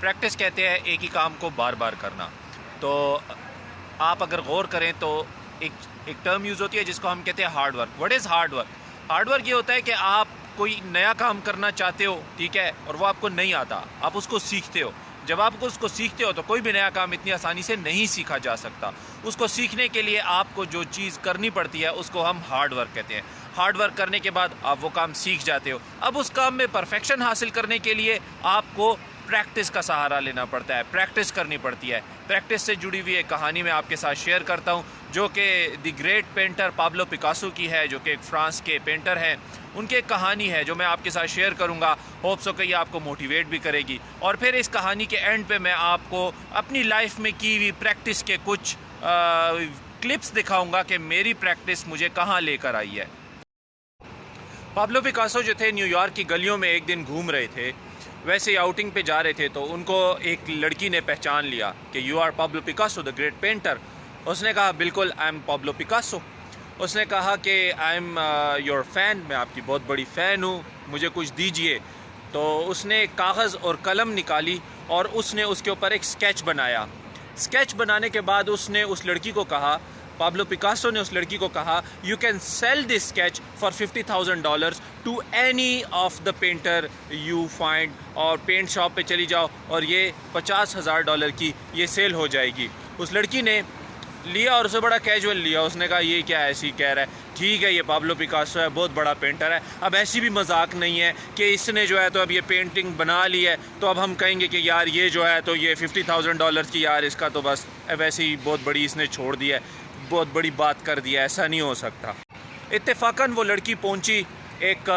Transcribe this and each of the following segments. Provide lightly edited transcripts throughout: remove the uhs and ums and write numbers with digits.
Practice कहते हैं एक ही काम को बार बार करना। तो आप अगर गौर करें तो एक टर्म यूज़ होती है जिसको हम कहते हैं hard work. What is hard work? Hard work ये होता है कि आप कोई नया काम करना चाहते हो, ठीक है, और वो आपको नहीं आता, आप उसको सीखते हो। जब आप उसको सीखते हो तो कोई भी नया काम इतनी आसानी से नहीं सीखा जा सकता। उसको सीखने के लिए आपको जो चीज़ करनी पड़ती है उसको हम हार्ड वर्क कहते हैं। हार्ड वर्क करने के बाद आप वो काम सीख जाते हो। अब उस काम में परफेक्शन हासिल करने के लिए आपको प्रैक्टिस का सहारा लेना पड़ता है, प्रैक्टिस करनी पड़ती है। प्रैक्टिस से जुड़ी हुई एक कहानी मैं आपके साथ शेयर करता हूँ जो कि the great painter Pablo Picasso की है, जो कि एक फ्रांस के पेंटर हैं। उनकी एक कहानी है जो मैं आपके साथ शेयर करूँगा। होप सो कि ये आपको मोटिवेट भी करेगी। और फिर इस कहानी के एंड पे मैं आपको अपनी लाइफ में की हुई प्रैक्टिस के कुछ क्लिप्स दिखाऊँगा कि मेरी प्रैक्टिस मुझे कहाँ लेकर आई है। पाब्लो पिकासो जो थे न्यूयॉर्क की गलियों में एक दिन घूम रहे थे, वैसे ही आउटिंग पे जा रहे थे तो उनको एक लड़की ने पहचान लिया कि you are Pablo Picasso the great painter. उसने कहा बिल्कुल, आई एम पाब्लो पिकासो। उसने कहा कि आई एम योर फ़ैन, मैं आपकी बहुत बड़ी फ़ैन हूँ, मुझे कुछ दीजिए। तो उसने कागज़ और कलम निकाली और उसने उसके ऊपर एक स्केच बनाया। स्केच बनाने के बाद उसने उस लड़की को कहा, पाब्लो पिकासो ने उस लड़की को कहा, you can sell this sketch for $50,000 to any of the painter you find. और पेंट शॉप पे चली जाओ और ये $50,000 की ये सेल हो जाएगी। उस लड़की ने लिया और उसे बड़ा कैजुअल लिया। उसने कहा ये क्या ऐसी कह रहा है, ठीक है ये पाब्लो पिकासो है, बहुत बड़ा पेंटर है, अब ऐसी भी मजाक नहीं है कि इसने जो है तो अब ये पेंटिंग बना ली है तो अब हम कहेंगे कि यार ये जो है तो ये $50,000 की, यार इसका तो बस वैसे ही बहुत बड़ी इसने छोड़ दिया है, बहुत बड़ी बात कर दिया, ऐसा नहीं हो सकता। इत्तेफाकन वो लड़की पहुंची एक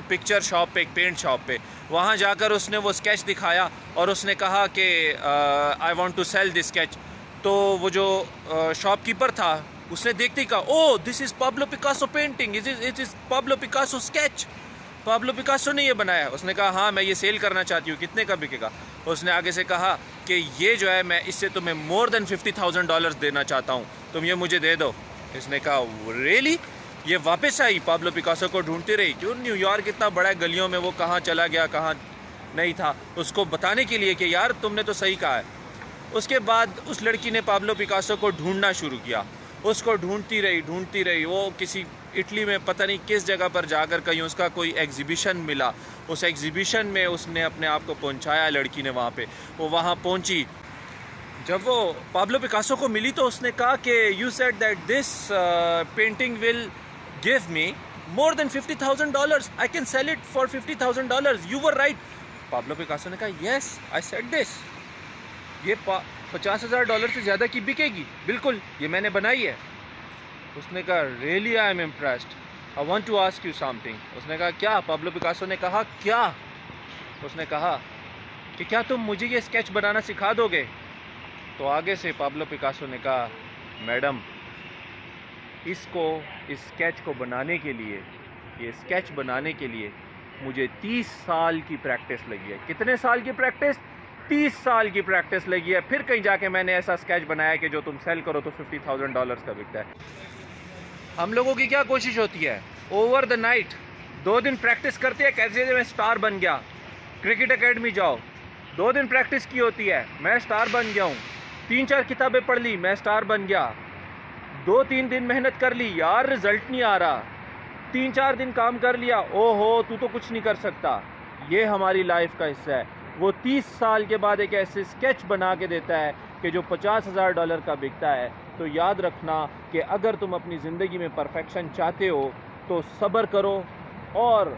पिक्चर शॉप पे, एक पेंट शॉप पे। वहाँ जाकर उसने वो स्केच दिखाया और उसने कहा कि I want to sell this sketch. तो वो जो शॉपकीपर था उसने देखते ही कहा, oh this is Pablo Picasso painting, it is Pablo Picasso sketch, Pablo Picasso ने ये बनाया। उसने कहा हाँ मैं ये सेल करना चाहती हूँ, कितने का बिकेगा? उसने आगे से कहा कि ये जो है मैं इससे तुम्हें मोर देन $50,000 देना चाहता हूँ, तुम ये मुझे दे दो। इसने कहा रियली? ये वापस आई, पाब्लो पिकासो को ढूंढती रही, क्यों न्यूयॉर्क इतना बड़ा है, गलियों में वो कहाँ चला गया, कहाँ नहीं था, उसको बताने के लिए कि यार तुमने तो सही कहा है। उसके बाद उस लड़की ने पाब्लो पिकासो को ढूंढना शुरू किया। उसको ढूंढती रही। वो किसी इटली में पता नहीं किस जगह पर जाकर कहीं उसका कोई एग्जीबिशन मिला। उस एग्जीबिशन में उसने अपने आप को पहुंचाया, लड़की ने वहाँ पे, वो वहाँ पहुंची। जब वो पाब्लो पिकासो को मिली तो उसने कहा कि you said that this painting will give me more than $50,000, I can sell it for $50,000, you were right. Pablo Picasso ने कहा यस आई सेड दिस, ये $50,000 से ज़्यादा की बिकेगी, बिल्कुल ये मैंने बनाई है। उसने कहा really I am impressed, I want to ask you something. उसने कहा क्या? पाब्लो पिकासो ने कहा क्या? उसने कहा कि क्या तुम मुझे ये स्केच बनाना सिखा दोगे? तो आगे से पाब्लो पिकासो ने कहा मैडम इस स्केच को बनाने के लिए, ये स्केच बनाने के लिए मुझे 30 साल की प्रैक्टिस लगी है। कितने साल की प्रैक्टिस? 30 साल की प्रैक्टिस लगी है। फिर कहीं जाके मैंने ऐसा स्केच बनाया कि जो तुम सेल करो तो $50,000 का बिकता है। हम लोगों की क्या कोशिश होती है, ओवर द नाइट 2 दिन प्रैक्टिस करते हैं, कैसे मैं स्टार बन गया। क्रिकेट एकेडमी जाओ, 2 दिन प्रैक्टिस की होती है, मैं स्टार बन गया हूँ। 3-4 किताबें पढ़ ली, मैं स्टार बन गया। 2-3 दिन मेहनत कर ली, यार रिजल्ट नहीं आ रहा। 3-4 दिन काम कर लिया, ओहो तू तो कुछ नहीं कर सकता। ये हमारी लाइफ का हिस्सा है। वो 30 साल के बाद एक ऐसे स्केच बना के देता है कि जो $50,000 का बिकता है। तो याद रखना कि अगर तुम अपनी ज़िंदगी में परफेक्शन चाहते हो तो सब्र करो और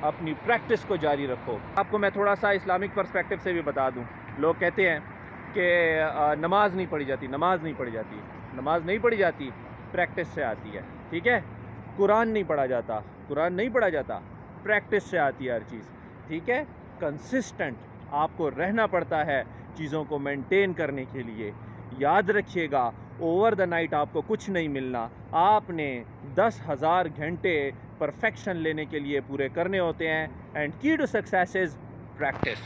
अपनी प्रैक्टिस को जारी रखो। आपको मैं थोड़ा सा इस्लामिक पर्सपेक्टिव से भी बता दूं। लोग कहते हैं कि नमाज नहीं पढ़ी जाती, नमाज नहीं पढ़ी जाती, प्रैक्टिस से आती है, ठीक है। कुरान नहीं पढ़ा जाता, प्रैक्टिस से आती है हर चीज़, ठीक है। कंसिस्टेंट आपको रहना पड़ता है चीज़ों को मेंटेन करने के लिए। याद रखिएगा ओवर द नाइट आपको कुछ नहीं मिलना। आपने 10,000 घंटे परफेक्शन लेने के लिए पूरे करने होते हैं। एंड की टू सक्सेस इज़ प्रैक्टिस।